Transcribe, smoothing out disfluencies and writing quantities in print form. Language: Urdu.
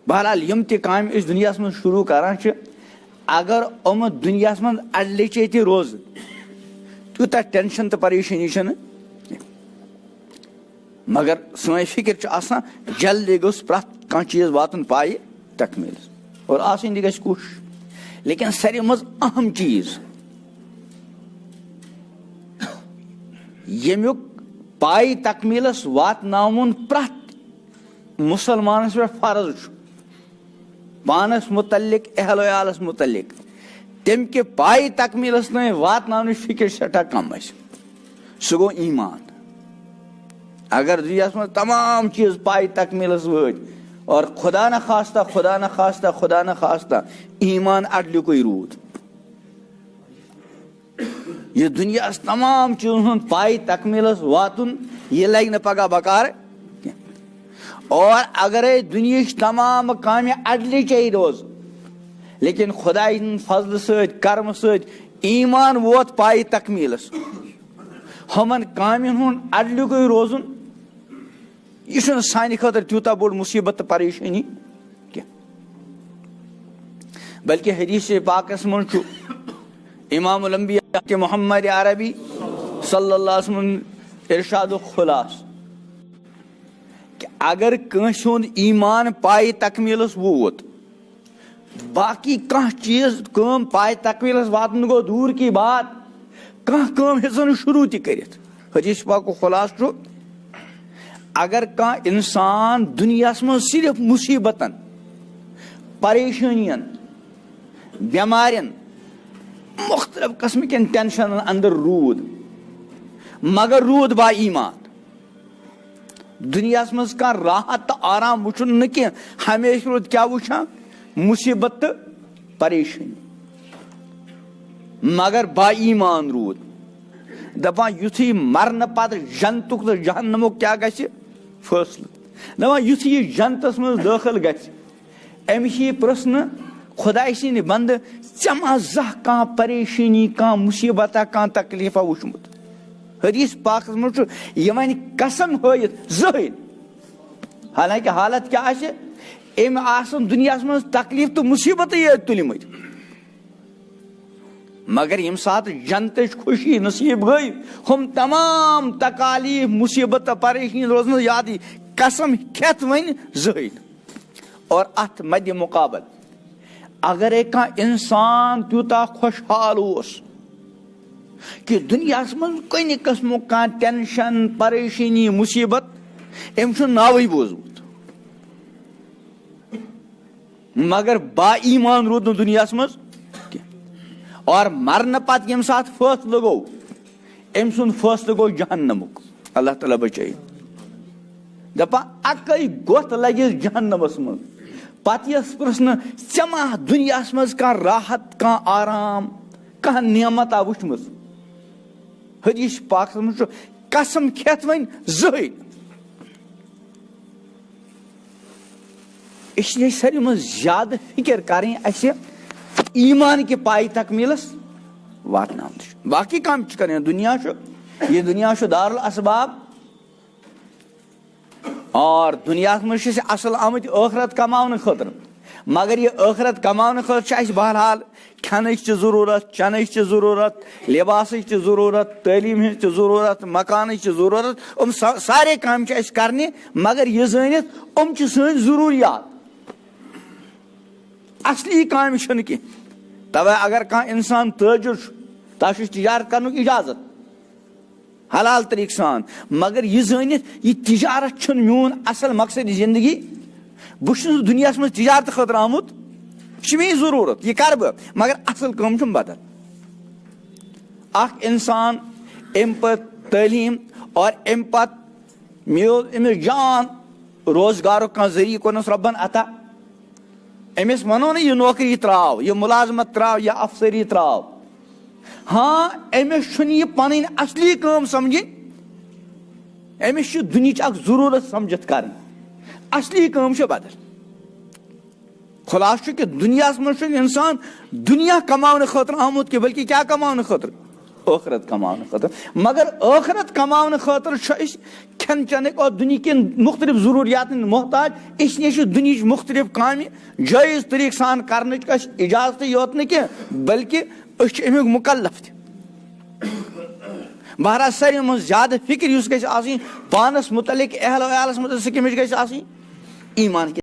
بہرحال یم تہ کام اس دنیا من شروع کران اگر ام دنیا من اڈلچے تہ روز تیوتہ ٹینشن تو پریشانی مگر سن فکر آسان جلدی گوس پرٛٮ۪تھ کانٛہہ چیز واتن پائے تکمیل اور آسن تہ گژھِ کوشش لیکن ساروی مز اہم چیز یمیک پائے تکمیلس واتناون پرٛٮ۪تھ مسلمانس پہ فرض پانس متعلق اہل و عیالس متعلق تم کہ پائے تکمیلس تین واتناونٕچ فکر سٹھاہ کم سہ گو ایمان اگر دنیا من تمام چیز پائے تکمیلس وٲتۍ اور خدا نہ خواستہ ایمان اڈلیکُے روٗد یہ دنیا تمام چیزن ہند پائے تکمیلس واتن یہ لگہ نہ پگہ بکار اور اگرے دنیا تمام کامہ اڈلچے روز لیکن خدائی فضل ست کرم ست ایمان ووت پائے تکمیلس ہمن کامن ہند اڈلیکُے روزن یہ سانہ خاطر تیوتہ بوڑ مصیبت تو پریشانی کی بلکہ حدیث پاکس من امام الانبیاء کہ محمد عربی صلی اللہ علیہ وسلم ارشاد خلاص کہ اگر کنس ہند ایمان پائے تکمیلس ووت باقی کانٛہہ چیز کٲم پائے تکمیلس واتن گو دور کی بات کانٛہہ کٲم ہیٚژن شروع تہ کٔرِتھ حدیث پاک خلاص چھُ اگر کانٛہہ انسان دنیا من صرف مصیبتن پریشانین بیمارین مختلف قسم کن ٹینشن اندر رود مگر رود با ایمان دنیا مز کان راحت تو آرام وچن نہ کی ہمیشہ رود کیا وچھان مصیبت تو پریشانی مگر با ایمان رود دپان یتھی مرن پتہ جنتک تو جہنمک کیا گژھِ فٲصلہٕ دپان یتھی یہ جنتس مز داخل گژھِ أمِس یی پرژھنہٕ خداے سٕنٛدِ بندٕ ژےٚ ما زانٛہہ کانٛہہ پریشانی کانٛہہ مصیبتہ کانٛہہ تکلیفہ وٕچھمُت حدیث پاکس منٛز چھُ یہِ وَنہِ قسم ہٲیِتھ زٕہٕنۍ حالانکہ حالت کیٛاہ آسہِ أمۍ آسن دُنیاہس منٛز تکلیف تہٕ مصیبتٕے یٲتۍ تُلمٕتۍ مگر ییٚمہِ ساتہٕ جنتٕچ خوشی نصیب گٔے ہُم تمام تکالیف مصیبت تہٕ پریشانی روزنس یادٕے قسم کھٮ۪تھ وۄنۍ زٕہٕنۍ اور اتھ مدِ مقابل اگرے کانٛہہ انسان تیوٗتاہ خۄشحال اوس کہ دنیاہس منٛز کُنہِ قٕسمُک کانٛہہ ٹینشن پریشانی مصیبت أمۍ چھُنہٕ ناوٕے بوٗزمُت مگر با ایمان روٗد نہٕ دُنیاہس منٛز کینٛہہ اور مرنہٕ پتہٕ ییٚمہِ ساتہٕ فٲصلہٕ گوٚو أمۍ سُنٛد فٲصلہٕ گوٚو جہنمُک اللہ تعالیٰ بچٲیِن دپان اکے گۄتھ لگٮ۪س جہنمس منٛز پتہٕ یس پرژھنہٕ ژےٚ ما دُنیاہس منٛز کانٛہہ راحت کانٛہہ آرام کانٛہہ نعمتا وٕچھمٕژ حدیث پاکس منٛز چھُ قسم کھٮ۪تھ وۄنۍ زٕہٕنۍ اس لیے ساروی منٛز زیادٕ فکر کرٕنۍ اسہِ ایمان کہِ پایہِ تکمیلس واتناونٕچ باقی کام چھِ کرٕنۍ دنیا چھُ یہ دنیا چھُ دار الاسباب اور دنیا منٛز چھِ أسۍ اصل آمٕتۍ ٲخرت کماونہٕ خٲطرٕ مگر یہ ٲخرت کماونہٕ خٲطرٕ چھِ اسہِ بہرحال کھٮ۪نٕچ تہِ ضروٗرت چٮ۪نٕچ تہِ ضروٗرت لباسٕچ تہِ ضروٗرت تعلیٖم ہٕنٛز تہِ ضروٗرت مکانٕچ تہِ ضروٗرت یِم سارے کامہِ چھِ اسہِ کرنہِ مگر یہ زٲنِتھ یِم چھِ سٲنۍ ضروٗریات اصلی کامہِ چھنہٕ کینٛہہ توے اگر کانٛہہ انسان تٲجر چھُ تس چھُ تجارت کرنُک اجازت حلال طریقہٕ سان مگر یہ زٲنِتھ یہ تجارت چھُنہٕ میون اصل مقصد زندگی بہٕ چھُس نہٕ دُنیاہس منٛز تجارت خٲطرٕ آمُت یہِ چھِ میٲنۍ ضروٗرت یہ کرٕ بہٕ مگر اصل کٲم چھُم بدل اکھ انسان امہِ پتہٕ تعلیٖم اور امہِ پتہٕ میول أمِس جان روزگارُک کانٛہہ ذٔریعہٕ کوٚرنس رۄبن عطا أمِس ونو نہٕ یہِ نوکری تراو یہِ مُلازمت تراو یہِ افسری تراو ہاں أمِس چھُنہٕ یہِ پنٕنۍ اصلی کٲم سمجھِنۍ أمِس چھِ دُنہِچ اکھ ضروٗرت سمجھِتھ کرٕنۍ اصلی کٲم چھِ بدل خلاصہٕ چھُ کہ دُنیاہس منٛز چھُنہٕ انسان دُنیا کماونہٕ خٲطرٕ آمُت کینٛہہ بلکہِ کیٛاہ کماونہٕ خٲطرٕ ٲخرت کماونہٕ خٲطرٕ مگر ٲخرت کماونہٕ خٲطرٕ چھِ أسۍ کھٮ۪ن چٮ۪نٕکۍ اور دُنہِکٮ۪ن مختلف ضروٗریاتن محتاج اسلیے چھِ دُنہِچ مختلف کامہِ جٲیز طریٖقہٕ سان کرنٕچ اَسہِ اِجازتٕے یوت نہٕ کینٛہہ بلکہِ أسۍ چھِ امیُک مُکلف تہِ بہرحال ساروی منٛز زیادٕ فکر یُس گژھِ آسٕنۍ پانس متعلق اہل و عیالس متعلق سُہ کٔمِچ گژھِ آسٕنۍ ایٖمان